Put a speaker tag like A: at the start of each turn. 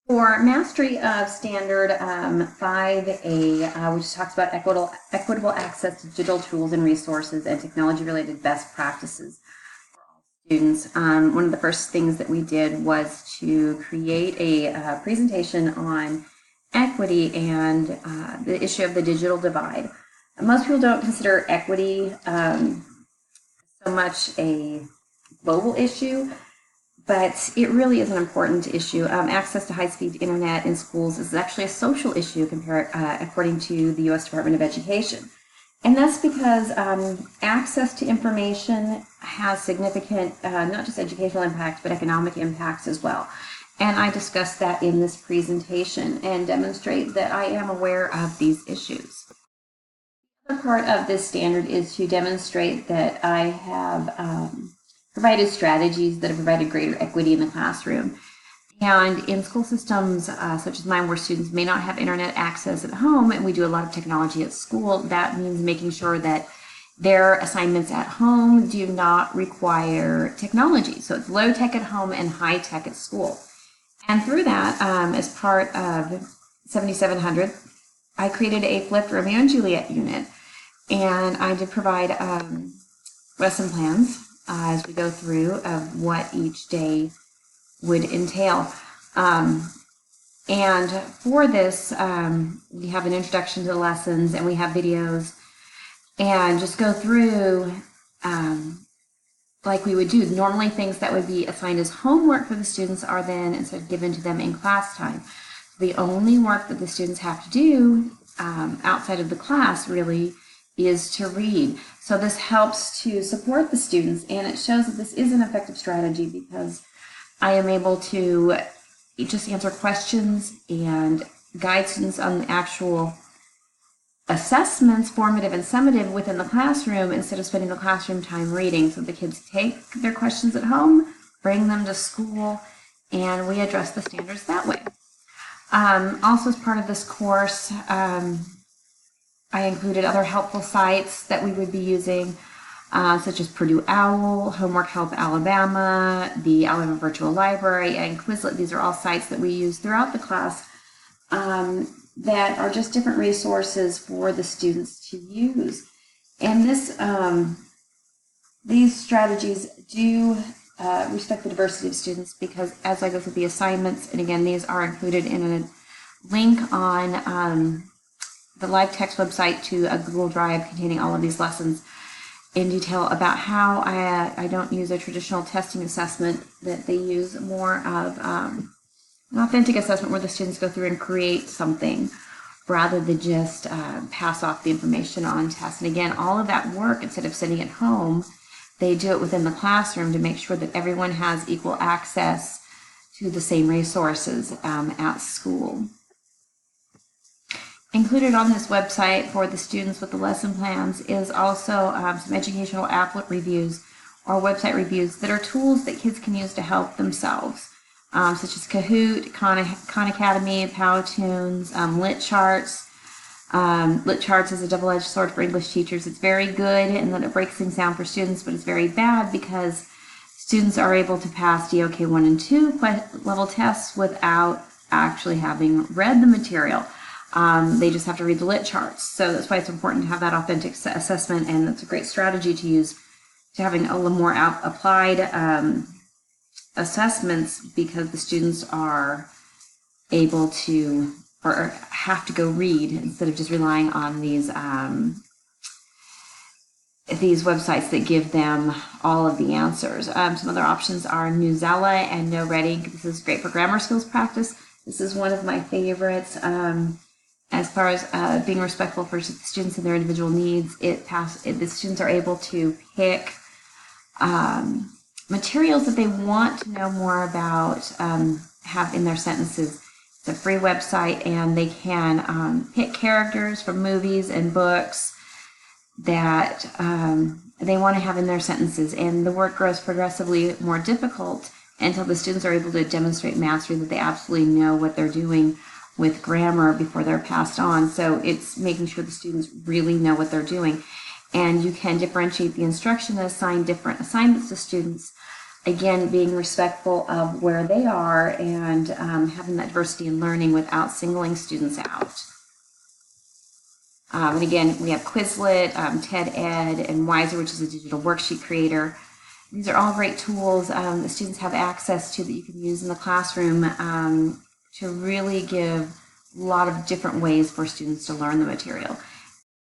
A: For mastery of standard 5A, which talks about equitable access to digital tools and resources and technology-related best practices for all students, one of the first things that we did was to create a presentation on equity and the issue of the digital divide. Most people don't consider equity so much a global issue, but it really is an important issue. Access to high-speed internet in schools is actually a social issue according to the U.S. Department of Education. And that's because access to information has significant, not just educational impacts, but economic impacts as well. And I discuss that in this presentation and demonstrate that I am aware of these issues. The other part of this standard is to demonstrate that I have provided strategies that have provided greater equity in the classroom. And in school systems such as mine, where students may not have internet access at home, and we do a lot of technology at school, that means making sure that their assignments at home do not require technology. So it's low tech at home and high tech at school. And through that, as part of Iste5a, I created a flipped Romeo and Juliet unit. And I did provide lesson plans as we go through of what each day would entail. And for this, we have an introduction to the lessons, and we have videos, and just go through like we would do. Normally things that would be assigned as homework for the students are then instead given to them in class time. The only work that the students have to do outside of the class really is to read. So this helps to support the students, and it shows that this is an effective strategy because I am able to just answer questions and guide students on the actual assessments, formative and summative, within the classroom instead of spending the classroom time reading. So the kids take their questions at home, bring them to school, and we address the standards that way. Also, as part of this course, I included other helpful sites that we would be using, such as Purdue OWL, Homework Help Alabama, the Alabama Virtual Library, and Quizlet. These are all sites that we use throughout the class that are just different resources for the students to use. And these strategies do respect the diversity of students, because as I go through the assignments, and again, these are included in a link on the live text website to a Google Drive containing all of these lessons in detail about how I don't use a traditional testing assessment, that they use more of an authentic assessment where the students go through and create something rather than just pass off the information on tests. And again, all of that work, instead of sitting at home, they do it within the classroom to make sure that everyone has equal access to the same resources at school. Included on this website for the students with the lesson plans is also some educational applet reviews or website reviews that are tools that kids can use to help themselves, such as Kahoot, Khan Academy, Powtoons, Lit Charts. Lit Charts is a double-edged sword for English teachers. It's very good in that it breaks things down for students, but it's very bad because students are able to pass DOK 1 and 2 level tests without actually having read the material. They just have to read the lit charts. So that's why it's important to have that authentic assessment, and that's a great strategy to use to having a little more applied assessments, because the students are able to, or have to go read instead of just relying on these websites that give them all of the answers. Some other options are Newsela and NoReady. This is great for grammar skills practice. This is one of my favorites. As far as being respectful for students and their individual needs, the students are able to pick materials that they want to know more about, have in their sentences. It's a free website, and they can pick characters from movies and books that they want to have in their sentences, and the work grows progressively more difficult until the students are able to demonstrate mastery, that they absolutely know what they're doing with grammar before they're passed on. So it's making sure the students really know what they're doing. And you can differentiate the instruction and assign different assignments to students again, being respectful of where they are and having that diversity in learning without singling students out. And again, we have Quizlet, TED Ed, and Wiser, which is a digital worksheet creator. These are all great tools that students have access to that you can use in the classroom to really give a lot of different ways for students to learn the material.